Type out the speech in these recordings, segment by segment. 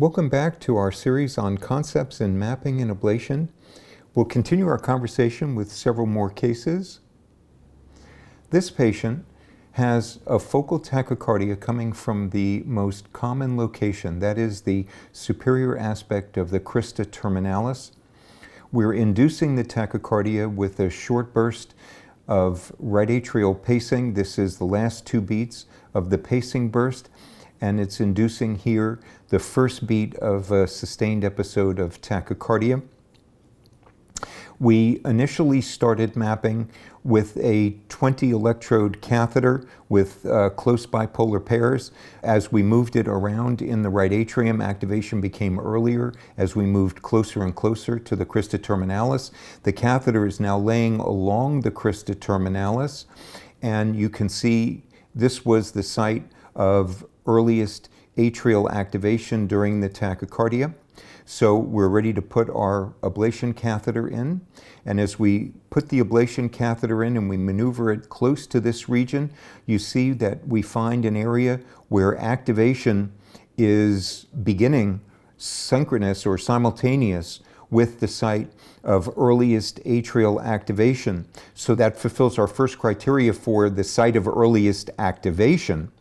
Welcome back to our series on concepts in mapping and ablation. We'll continue our conversation with several more cases. This patient has a focal tachycardia coming from the most common location, that is the superior aspect of the Crista terminalis. We're inducing the tachycardia with a short burst of right atrial pacing. This is the last 2 beats of the pacing burst, and it's inducing here the first beat of a sustained episode of tachycardia. We initially started mapping with a 20 electrode catheter with close bipolar pairs. As we moved it around in the right atrium, activation became earlier as we moved closer and closer to the Crista terminalis. The catheter is now laying along the Crista terminalis, and you can see this was the site of earliest atrial activation during the tachycardia. So we're ready to put our ablation catheter in. And as we put the ablation catheter in and we maneuver it close to this region, you see that we find an area where activation is beginning synchronous or simultaneous with the site of earliest atrial activation. So that fulfills our first criteria for the site of earliest activation,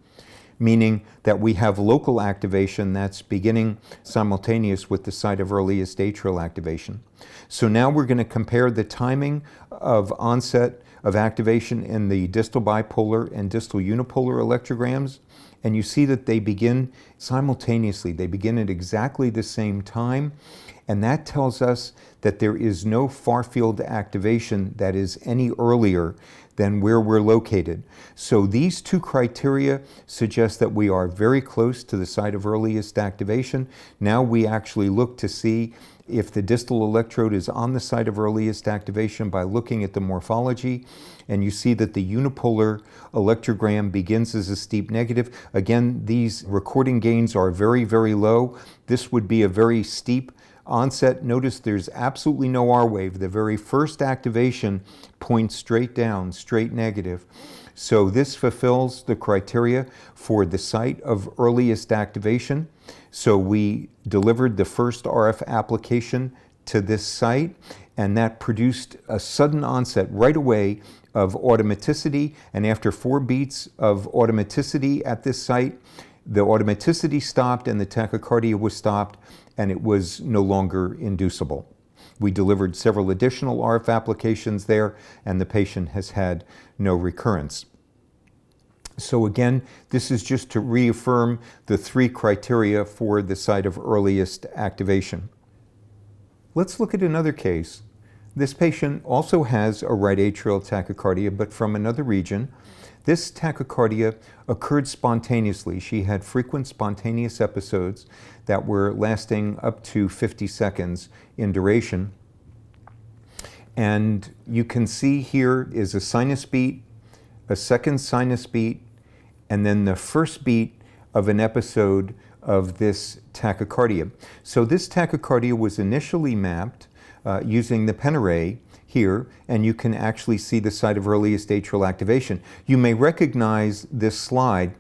meaning that we have local activation that's beginning simultaneous with the site of earliest atrial activation. So now we're going to compare the timing of onset of activation in the distal bipolar and distal unipolar electrograms, and you see that they begin simultaneously. They begin at exactly the same time, and that tells us that there is no far field activation that is any earlier than where we're located. So these 2 criteria suggest that we are very close to the site of earliest activation. Now we actually look to see if the distal electrode is on the site of earliest activation by looking at the morphology. And you see that the unipolar electrogram begins as a steep negative. Again, these recording gains are very, very low. This would be a very steep onset. Notice there's absolutely no R wave. The very first activation points straight down, straight negative. So this fulfills the criteria for the site of earliest activation. So we delivered the first RF application to this site, and that produced a sudden onset right away of automaticity. And after 4 beats of automaticity at this site, the automaticity stopped and the tachycardia was stopped, and it was no longer inducible. We delivered several additional RF applications there, and the patient has had no recurrence. So again, this is just to reaffirm the 3 criteria for the site of earliest activation. Let's look at another case. This patient also has a right atrial tachycardia, but from another region. This tachycardia occurred spontaneously. She had frequent spontaneous episodes that were lasting up to 50 seconds in duration. And you can see here is a sinus beat, a second sinus beat, and then the first beat of an episode of this tachycardia. So this tachycardia was initially mapped using the pen array here, and you can actually see the site of earliest atrial activation. You may recognize this slide.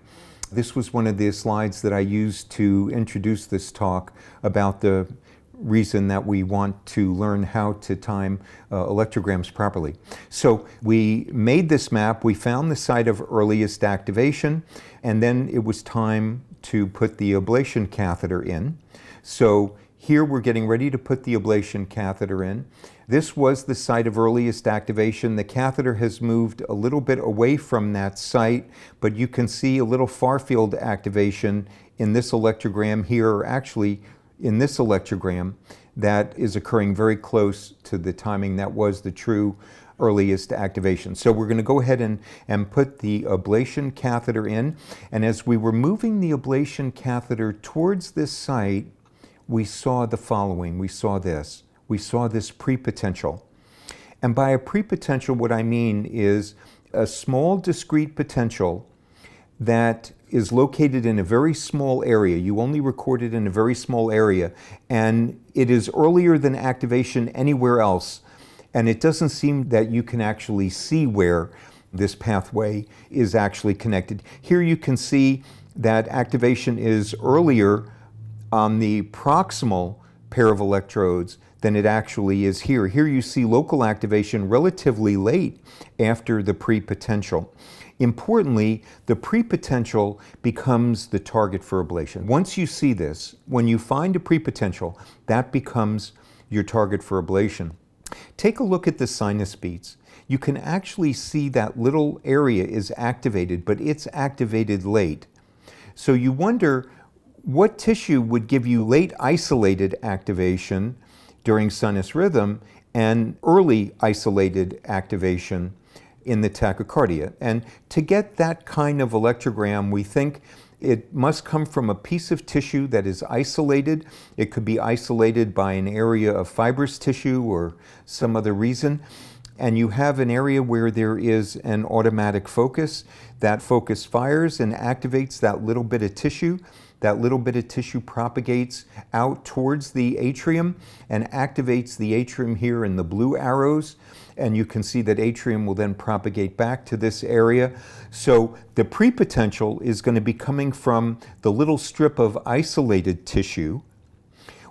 This was one of the slides that I used to introduce this talk about the reason that we want to learn how to time electrograms properly. So we made this map, we found the site of earliest activation, and then it was time to put the ablation catheter in. So here we're getting ready to put the ablation catheter in. This was the site of earliest activation. The catheter has moved a little bit away from that site, but you can see a little far field activation in this electrogram here, or actually in this electrogram, that is occurring very close to the timing that was the true earliest activation. So we're going to go ahead and put the ablation catheter in. And as we were moving the ablation catheter towards this site, we saw the following. We saw this. We saw this pre-potential. And by a pre-potential, what I mean is a small discrete potential that is located in a very small area. You only record it in a very small area, and it is earlier than activation anywhere else. And it doesn't seem that you can actually see where this pathway is actually connected. Here you can see that activation is earlier on the proximal pair of electrodes than it actually is here. Here you see local activation relatively late after the pre-potential. Importantly, the pre-potential becomes the target for ablation. Once you see this, when you find a pre-potential, that becomes your target for ablation. Take a look at the sinus beats. You can actually see that little area is activated, but it's activated late. So you wonder what tissue would give you late isolated activation during sinus rhythm and early isolated activation in the tachycardia. And to get that kind of electrogram, we think it must come from a piece of tissue that is isolated. It could be isolated by an area of fibrous tissue or some other reason. And you have an area where there is an automatic focus. That focus fires and activates that little bit of tissue. That little bit of tissue propagates out towards the atrium and activates the atrium here in the blue arrows. And you can see that atrium will then propagate back to this area. So the pre-potential is going to be coming from the little strip of isolated tissue,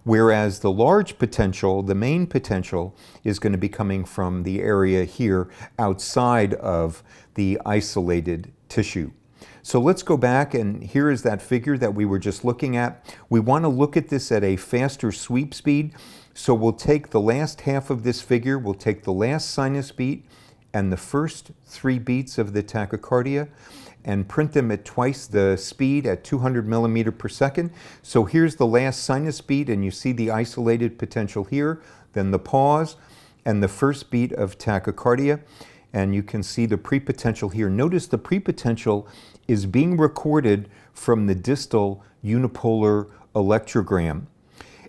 whereas the large potential, the main potential, is going to be coming from the area here outside of the isolated tissue. So let's go back, and here is that figure that we were just looking at. We want to look at this at a faster sweep speed. So we'll take the last half of this figure, we'll take the last sinus beat and the first 3 beats of the tachycardia and print them at twice the speed at 200 millimeter per second. So here's the last sinus beat, and you see the isolated potential here, then the pause, and the first beat of tachycardia. And you can see the pre-potential here. Notice the pre-potential is being recorded from the distal unipolar electrogram.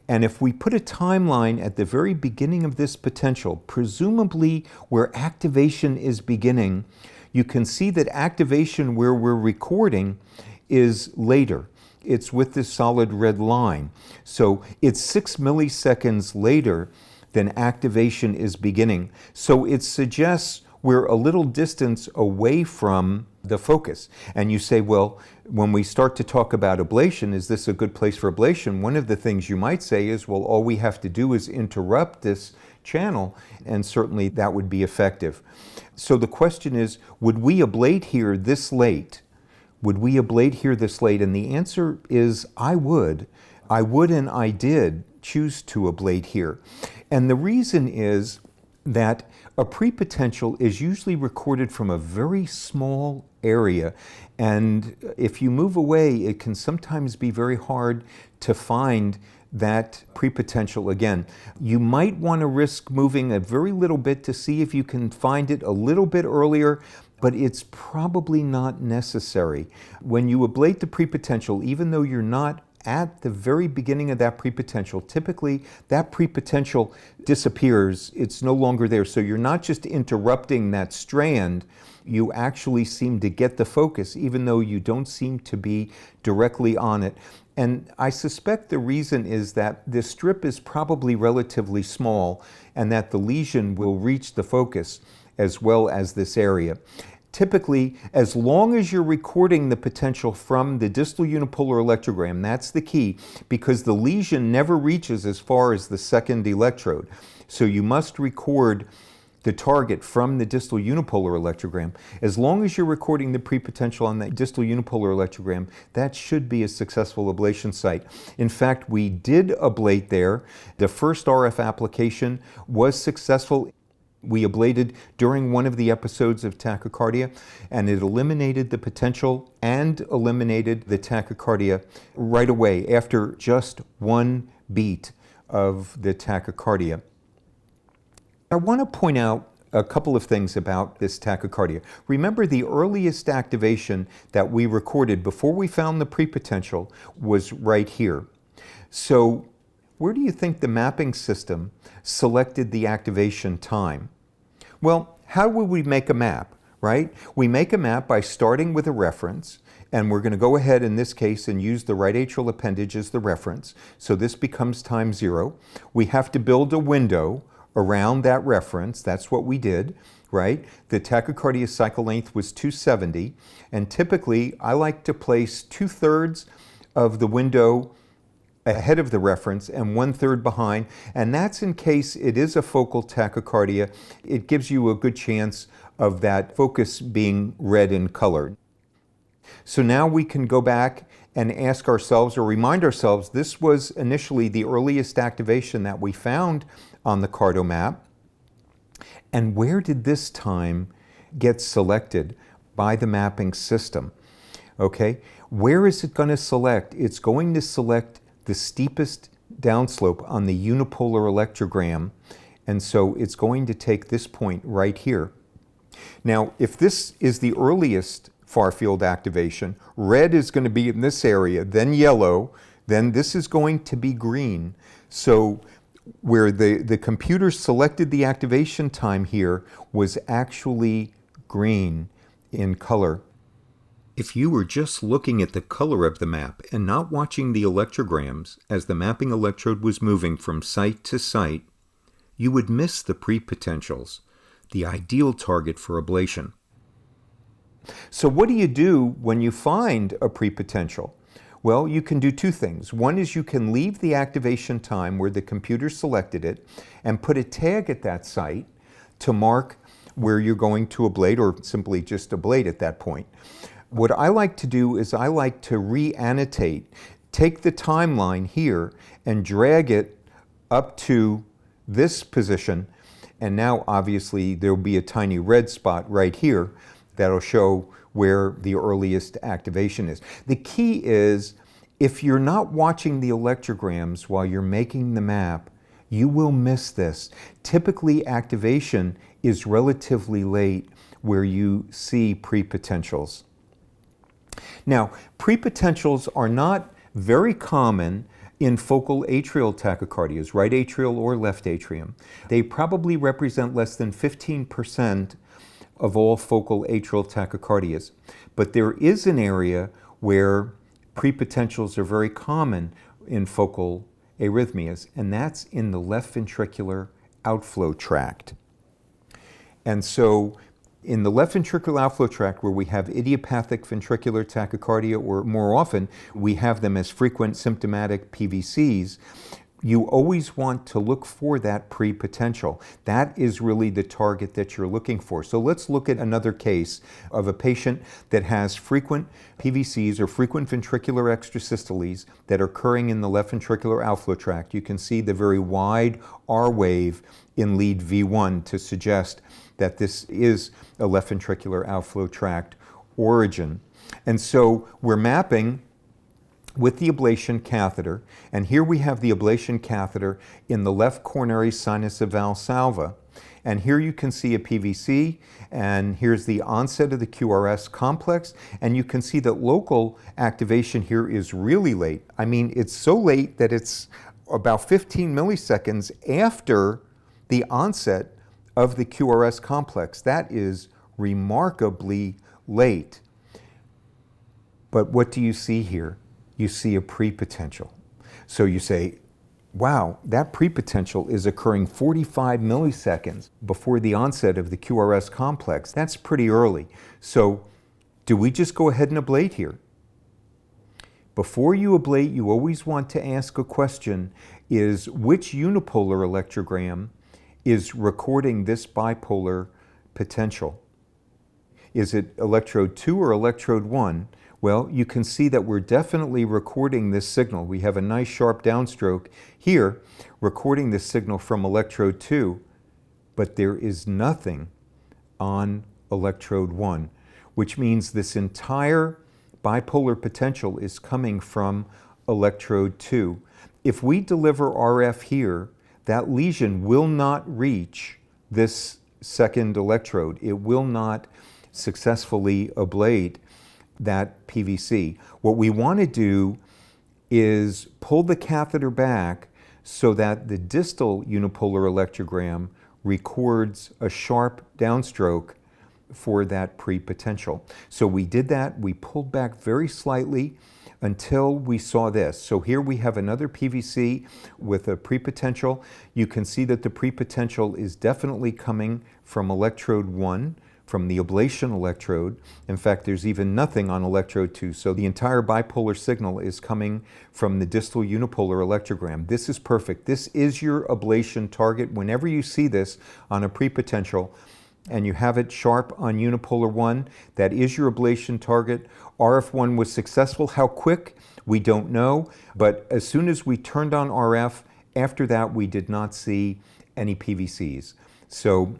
And if we put a timeline at the very beginning of this potential, presumably where activation is beginning, you can see that activation where we're recording is later. It's with this solid red line. So it's 6 milliseconds later than activation is beginning. So it suggests we're a little distance away from the focus. And you say, well, when we start to talk about ablation, is this a good place for ablation? One of the things you might say is, well, all we have to do is interrupt this channel, and certainly that would be effective. So the question is, would we ablate here this late? Would we ablate here this late? And the answer is, I would. I would and I did choose to ablate here. And the reason is that a pre-potential is usually recorded from a very small area, and if you move away, it can sometimes be very hard to find that pre-potential again. You might want to risk moving a very little bit to see if you can find it a little bit earlier, but it's probably not necessary. When you ablate the pre-potential, even though you're not at the very beginning of that pre-potential, typically that pre-potential disappears. It's no longer there. So you're not just interrupting that strand, you actually seem to get the focus, even though you don't seem to be directly on it. And I suspect the reason is that this strip is probably relatively small and that the lesion will reach the focus as well as this area. Typically, as long as you're recording the potential from the distal unipolar electrogram, that's the key, because the lesion never reaches as far as the second electrode. So you must record the target from the distal unipolar electrogram. As long as you're recording the pre-potential on the distal unipolar electrogram, that should be a successful ablation site. In fact, we did ablate there. The first RF application was successful. We ablated during one of the episodes of tachycardia, and it eliminated the potential and eliminated the tachycardia right away after just 1 beat of the tachycardia. I want to point out a couple of things about this tachycardia. Remember, the earliest activation that we recorded before we found the pre-potential was right here. So where do you think the mapping system selected the activation time? Well, how would we make a map, right? We make a map by starting with a reference, and we're going to go ahead in this case and use the right atrial appendage as the reference. So this becomes time 0. We have to build a window around that reference. That's what we did, right? The tachycardia cycle length was 270, and typically I like to place 2/3 of the window ahead of the reference and 1/3 behind, and that's in case it is a focal tachycardia. It gives you a good chance of that focus being red in color. So now we can go back and ask ourselves or remind ourselves this was initially the earliest activation that we found on the CardioMap. And where did this time get selected by the mapping system? Okay, where is it going to select? It's going to select the steepest downslope on the unipolar electrogram, and so it's going to take this point right here. Now, if this is the earliest far field activation, red is going to be in this area, then yellow, then this is going to be green. So where the computer selected the activation time here was actually green in color. If you were just looking at the color of the map and not watching the electrograms as the mapping electrode was moving from site to site, you would miss the pre-potentials, the ideal target for ablation. So what do you do when you find a pre-potential? Well, you can do two things. One is you can leave the activation time where the computer selected it and put a tag at that site to mark where you're going to ablate, or simply just ablate at that point. What I like to do is I like to reannotate, take the timeline here and drag it up to this position, and now obviously there'll be a tiny red spot right here that'll show where the earliest activation is. The key is, if you're not watching the electrograms while you're making the map, you will miss this. Typically, activation is relatively late where you see pre-potentials. Now, pre-potentials are not very common in focal atrial tachycardias, right atrial or left atrium. They probably represent less than 15% of all focal atrial tachycardias. But there is an area where pre-potentials are very common in focal arrhythmias, and that's in the left ventricular outflow tract. And so in the left ventricular outflow tract, where we have idiopathic ventricular tachycardia, or more often we have them as frequent symptomatic PVCs, you always want to look for that pre-potential. That is really the target that you're looking for. So let's look at another case of a patient that has frequent PVCs or frequent ventricular extrasystoles that are occurring in the left ventricular outflow tract. You can see the very wide R wave in lead V1 to suggest that this is a left ventricular outflow tract origin. And so we're mapping with the ablation catheter, and here we have the ablation catheter in the left coronary sinus of Valsalva. And here you can see a PVC, and here's the onset of the QRS complex, and you can see that local activation here is really late. I mean, it's so late that it's about 15 milliseconds after the onset of the QRS complex. That is remarkably late. But what do you see here? You see a pre-potential. So you say, wow, that pre-potential is occurring 45 milliseconds before the onset of the QRS complex. That's pretty early. So do we just go ahead and ablate here? Before you ablate, you always want to ask a question, is which unipolar electrogram is recording this bipolar potential? Is it electrode 2 or electrode 1? Well, you can see that we're definitely recording this signal. We have a nice sharp downstroke here, recording this signal from electrode 2, but there is nothing on electrode 1, which means this entire bipolar potential is coming from electrode 2. If we deliver RF here, that lesion will not reach this second electrode. It will not successfully ablate that PVC. What we want to do is pull the catheter back so that the distal unipolar electrogram records a sharp downstroke for that pre-potential. So we did that. We pulled back very slightly until we saw this. So here we have another PVC with a pre-potential. You can see that the pre-potential is definitely coming from electrode 1 from the ablation electrode. In fact, there's even nothing on electrode 2, so the entire bipolar signal is coming from the distal unipolar electrogram. This is perfect. This is your ablation target. Whenever you see this on a prepotential and you have it sharp on unipolar 1, that is your ablation target. RF1 was successful. How quick? We don't know, but as soon as we turned on RF, after that we did not see any PVCs. So,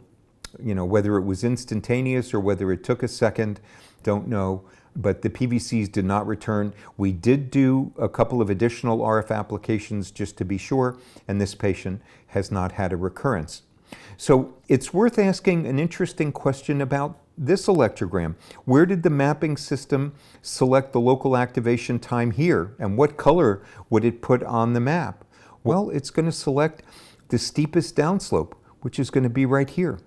whether it was instantaneous or whether it took a second, don't know, but the PVCs did not return. We did do a couple of additional RF applications just to be sure, and this patient has not had a recurrence. So it's worth asking an interesting question about this electrogram. Where did the mapping system select the local activation time here, and what color would it put on the map? Well, it's going to select the steepest downslope, which is going to be right here.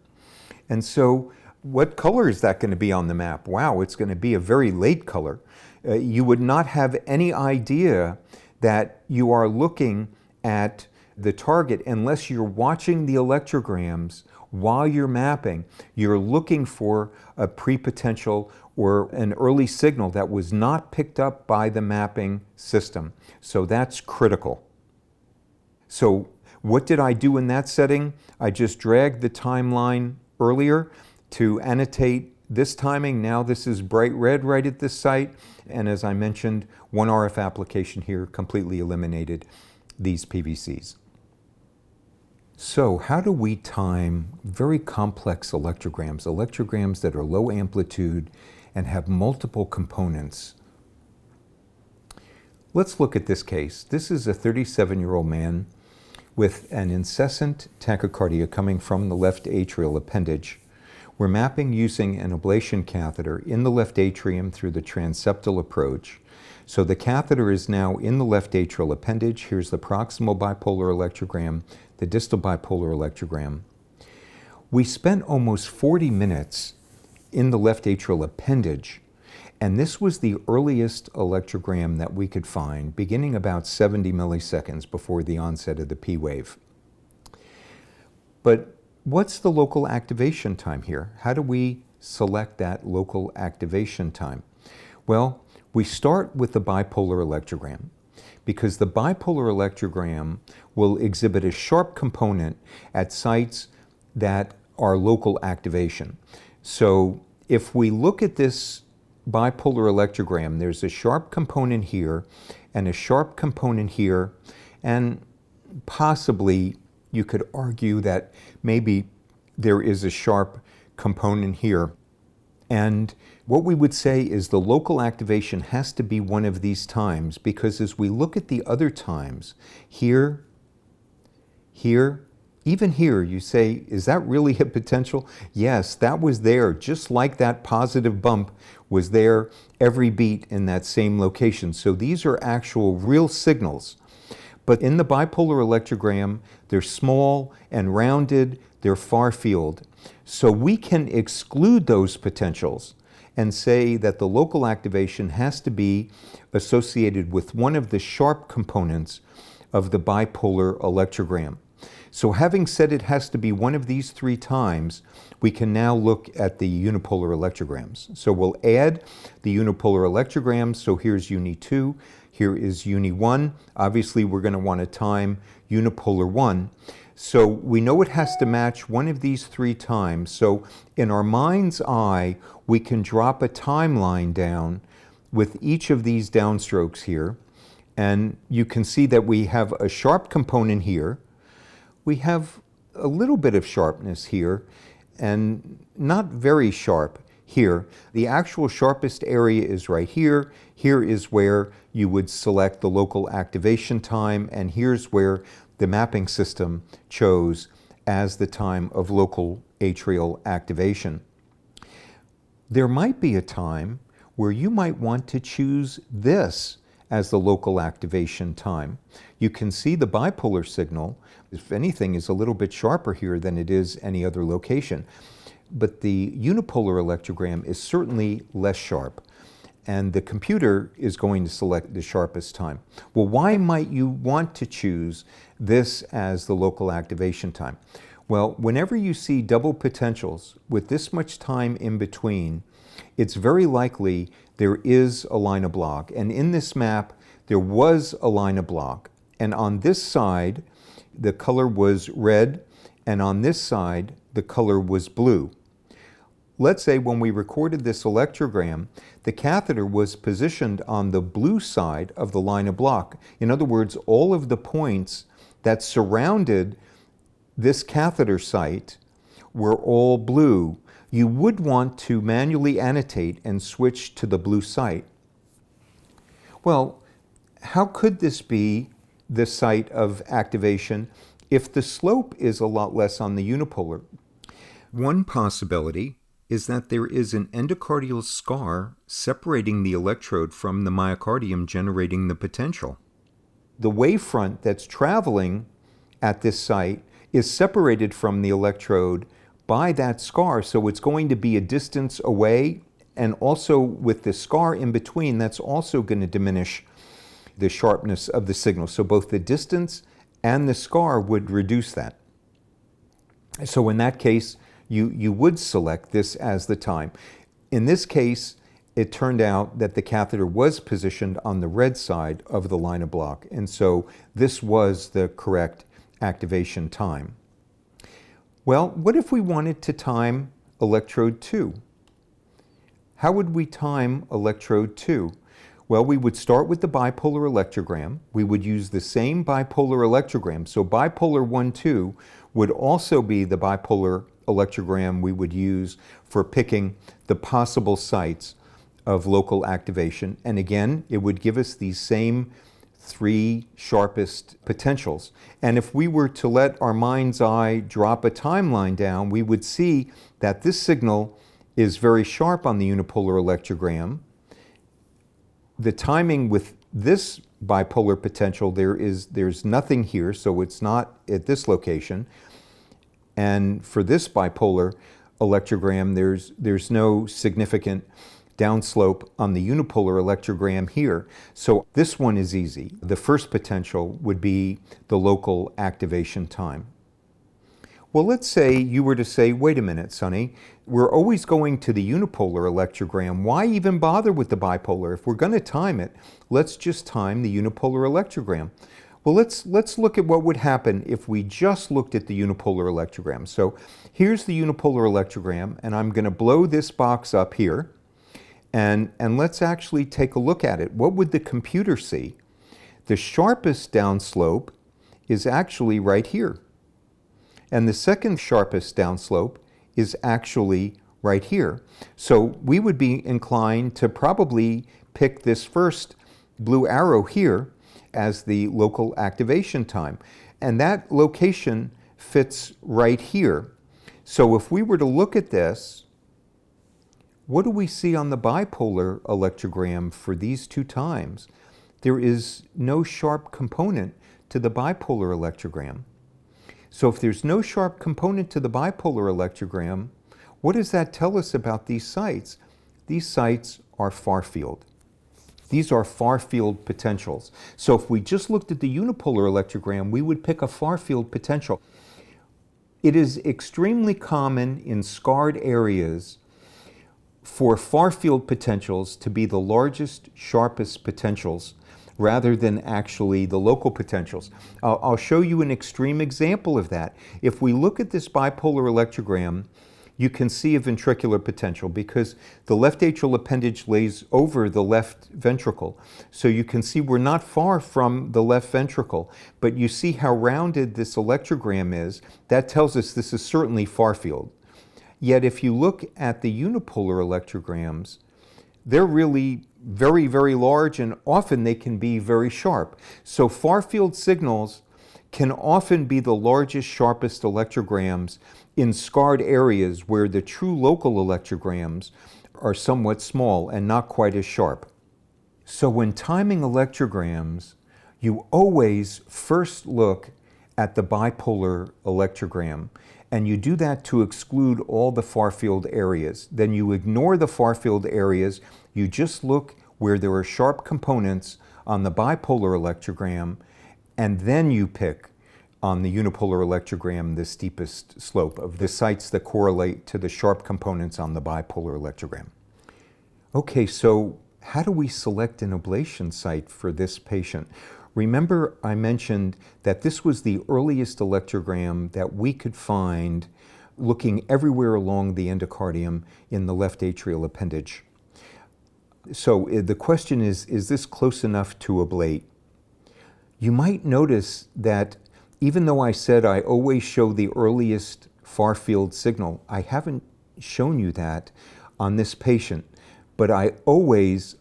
And so what color is that going to be on the map? Wow, it's going to be a very late color. You would not have any idea that you are looking at the target unless you're watching the electrograms while you're mapping. You're looking for a prepotential or an early signal that was not picked up by the mapping system. So that's critical. So what did I do in that setting? I just dragged the timeline earlier to annotate this timing. Now this is bright red right at this site. And as I mentioned, one RF application here completely eliminated these PVCs. So how do we time very complex electrograms, electrograms that are low amplitude and have multiple components? Let's look at this case. This is a 37-year-old man with an incessant tachycardia coming from the left atrial appendage. We're mapping using an ablation catheter in the left atrium through the transeptal approach. So the catheter is now in the left atrial appendage. Here's the proximal bipolar electrogram, the distal bipolar electrogram. We spent almost 40 minutes in the left atrial appendage, and this was the earliest electrogram that we could find, beginning about 70 milliseconds before the onset of the P wave. But what's the local activation time here? How do we select that local activation time? Well, we start with the bipolar electrogram, because the bipolar electrogram will exhibit a sharp component at sites that are local activation. So if we look at this bipolar electrogram, there's a sharp component here and a sharp component here, and possibly you could argue that maybe there is a sharp component here. And what we would say is the local activation has to be one of these times, because as we look at the other times, here, here, even here, you say, is that really a potential? Yes, that was there, just like that positive bump was there every beat in that same location. So these are actual real signals. But in the bipolar electrogram, they're small and rounded, they're far field. So we can exclude those potentials and say that the local activation has to be associated with one of the sharp components of the bipolar electrogram. So having said it has to be one of these three times, we can now look at the unipolar electrograms. So we'll add the unipolar electrograms. So here's Uni 2, here is Uni 1. Obviously we're going to want to time unipolar 1. So we know it has to match one of these three times. So in our mind's eye, we can drop a timeline down with each of these downstrokes here. And you can see that we have a sharp component here. We have a little bit of sharpness here and not very sharp here. The actual sharpest area is right here. Here is where you would select the local activation time, and here's where the mapping system chose as the time of local atrial activation. There might be a time where you might want to choose this as the local activation time. You can see the bipolar signal, if anything, is a little bit sharper here than it is any other location. But the unipolar electrogram is certainly less sharp, and the computer is going to select the sharpest time. Well, why might you want to choose this as the local activation time? Well, whenever you see double potentials with this much time in between, it's very likely there is a line of block. And in this map, there was a line of block. And on this side, the color was red, and on this side, the color was blue. Let's say when we recorded this electrogram, the catheter was positioned on the blue side of the line of block. In other words, all of the points that surrounded this catheter site were all blue. You would want to manually annotate and switch to the blue site. Well, how could this be the site of activation if the slope is a lot less on the unipolar? One possibility is that there is an endocardial scar separating the electrode from the myocardium, generating the potential. The wavefront that's traveling at this site is separated from the electrode by that scar, so it's going to be a distance away, and also with the scar in between, that's also going to diminish the sharpness of the signal. So both the distance and the scar would reduce that. So in that case, you would select this as the time. In this case, it turned out that the catheter was positioned on the red side of the line of block, and so this was the correct activation time. Well, what if we wanted to time electrode 2? How would we time electrode 2? Well, we would start with the bipolar electrogram. We would use the same bipolar electrogram. So bipolar 1, 2 would also be the bipolar electrogram we would use for picking the possible sites of local activation. And again, it would give us these same 3 sharpest potentials. And if we were to let our mind's eye drop a timeline down, we would see that this signal is very sharp on the unipolar electrogram. The timing with this bipolar potential, there's nothing here, so it's not at this location. And for this bipolar electrogram, there's no significant downslope on the unipolar electrogram here. So this one is easy. The first potential would be the local activation time. Well, let's say you were to say, wait a minute, Sonny, we're always going to the unipolar electrogram. Why even bother with the bipolar? If we're going to time it, let's just time the unipolar electrogram. Well, let's look at what would happen if we just looked at the unipolar electrogram. So here's the unipolar electrogram, and I'm going to blow this box up here, and let's actually take a look at it. What would the computer see? The sharpest downslope is actually right here. And the second sharpest downslope is actually right here. So we would be inclined to probably pick this first blue arrow here as the local activation time. And that location fits right here. So if we were to look at this, what do we see on the bipolar electrogram for these 2 times? There is no sharp component to the bipolar electrogram. So if there's no sharp component to the bipolar electrogram, what does that tell us about these sites? These sites are far field. These are far field potentials. So if we just looked at the unipolar electrogram, we would pick a far field potential. It is extremely common in scarred areas for far field potentials to be the largest, sharpest potentials rather than actually the local potentials. I'll show you an extreme example of that. If we look at this bipolar electrogram, you can see a ventricular potential because the left atrial appendage lays over the left ventricle. So you can see we're not far from the left ventricle, but you see how rounded this electrogram is. That tells us this is certainly far field. Yet if you look at the unipolar electrograms, they're really very, very large, and often they can be very sharp. So far field signals can often be the largest, sharpest electrograms in scarred areas where the true local electrograms are somewhat small and not quite as sharp. So when timing electrograms, you always first look at the bipolar electrogram, and you do that to exclude all the far field areas. Then you ignore the far field areas, you just look where there are sharp components on the bipolar electrogram, and then you pick on the unipolar electrogram the steepest slope of the sites that correlate to the sharp components on the bipolar electrogram. Okay, so how do we select an ablation site for this patient? Remember I mentioned that this was the earliest electrogram that we could find looking everywhere along the endocardium in the left atrial appendage. So the question is this close enough to ablate? You might notice that even though I said I always show the earliest far field signal, I haven't shown you that on this patient. But I always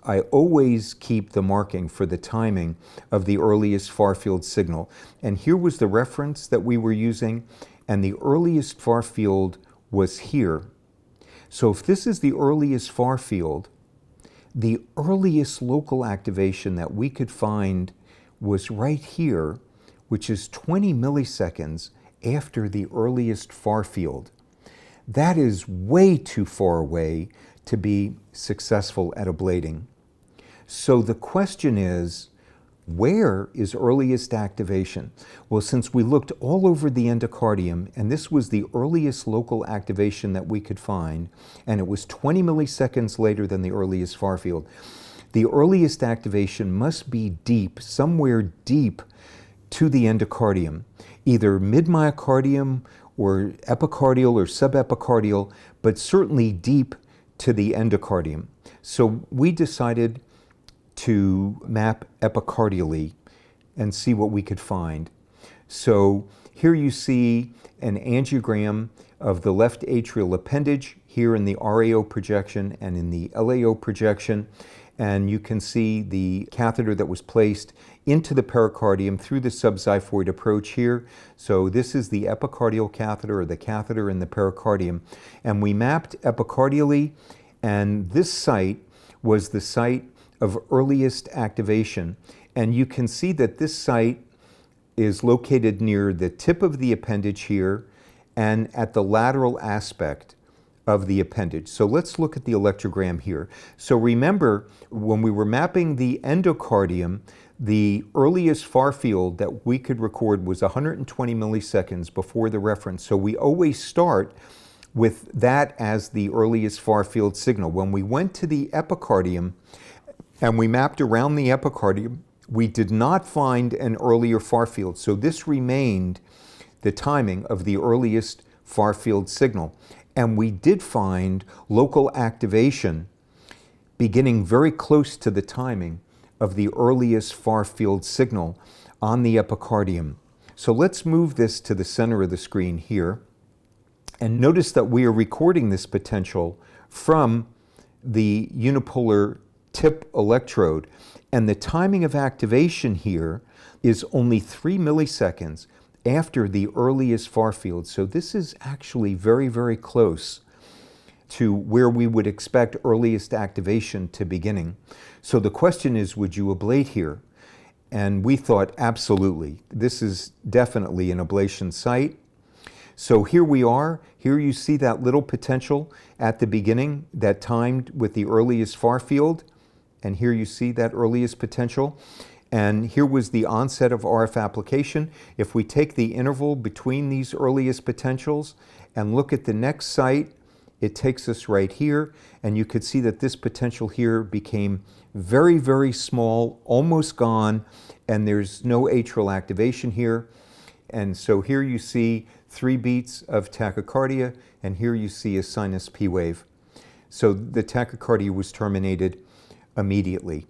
keep the marking for the timing of the earliest far field signal. And here was the reference that we were using, and the earliest far field was here. So if this is the earliest far field, the earliest local activation that we could find was right here, which is 20 milliseconds after the earliest far field. That is way too far away to be successful at ablating. So the question is, where is earliest activation? Well, since we looked all over the endocardium, and this was the earliest local activation that we could find, and it was 20 milliseconds later than the earliest far field, the earliest activation must be deep, somewhere deep to the endocardium, either mid-myocardium or epicardial or subepicardial, but certainly deep to the endocardium. So we decided to map epicardially and see what we could find. So here you see an angiogram of the left atrial appendage here in the RAO projection and in the LAO projection. And you can see the catheter that was placed into the pericardium through the subxiphoid approach here. So this is the epicardial catheter, or the catheter in the pericardium. And we mapped epicardially, and this site was the site of earliest activation. And you can see that this site is located near the tip of the appendage here and at the lateral aspect of the appendage. So let's look at the electrogram here. So remember, when we were mapping the endocardium, the earliest far field that we could record was 120 milliseconds before the reference. So we always start with that as the earliest far field signal. When we went to the epicardium and we mapped around the epicardium, we did not find an earlier far field. So this remained the timing of the earliest far field signal. And we did find local activation beginning very close to the timing of the earliest far field signal on the epicardium. So let's move this to the center of the screen here. And notice that we are recording this potential from the unipolar tip electrode. And the timing of activation here is only 3 milliseconds after the earliest far field. So this is actually very, very close to where we would expect earliest activation to beginning. So the question is, would you ablate here? And we thought, absolutely. This is definitely an ablation site. So here we are. Here you see that little potential at the beginning that timed with the earliest far field. And here you see that earliest potential. And here was the onset of RF application. If we take the interval between these earliest potentials and look at the next site, it takes us right here. And you could see that this potential here became very, very small, almost gone, and there's no atrial activation here. And so here you see 3 beats of tachycardia, and here you see a sinus P wave. So the tachycardia was terminated immediately.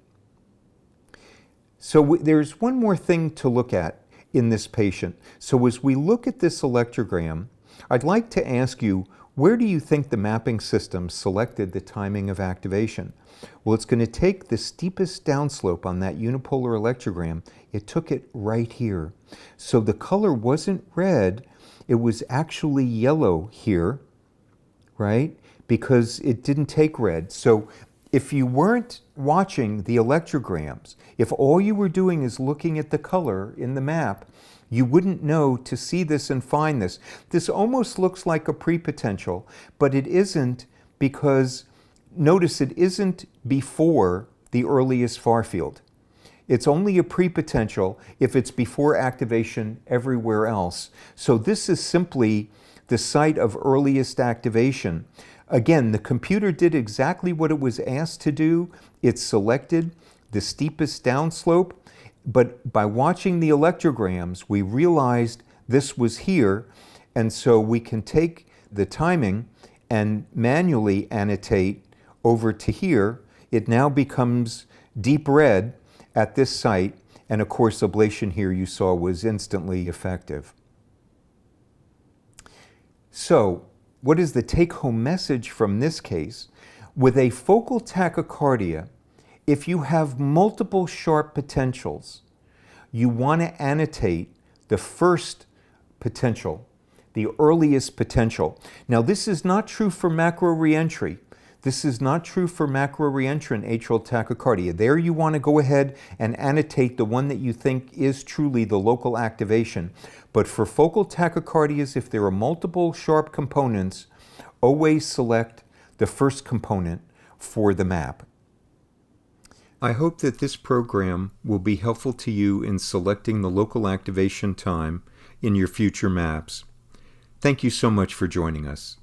So there's one more thing to look at in this patient. So as we look at this electrogram, I'd like to ask you, where do you think the mapping system selected the timing of activation? Well, it's going to take the steepest downslope on that unipolar electrogram. It took it right here. So the color wasn't red, it was actually yellow here, right? Because it didn't take red. So if you weren't watching the electrograms, if all you were doing is looking at the color in the map, you wouldn't know to see this and find this. This almost looks like a prepotential, but it isn't, because notice it isn't before the earliest far field. It's only a pre-potential if it's before activation everywhere else. So this is simply the site of earliest activation. Again, the computer did exactly what it was asked to do. It selected the steepest downslope, but by watching the electrograms, we realized this was here, and so we can take the timing and manually annotate over to here. It now becomes deep red at this site, and of course ablation here you saw was instantly effective. So what is the take-home message from this case? With a focal tachycardia, if you have multiple sharp potentials, you want to annotate the first potential, the earliest potential. Now this is not true for macro reentry. This is not true for macro reentrant atrial tachycardia. There you want to go ahead and annotate the one that you think is truly the local activation. But for focal tachycardias, if there are multiple sharp components, always select the first component for the map. I hope that this program will be helpful to you in selecting the local activation time in your future maps. Thank you so much for joining us.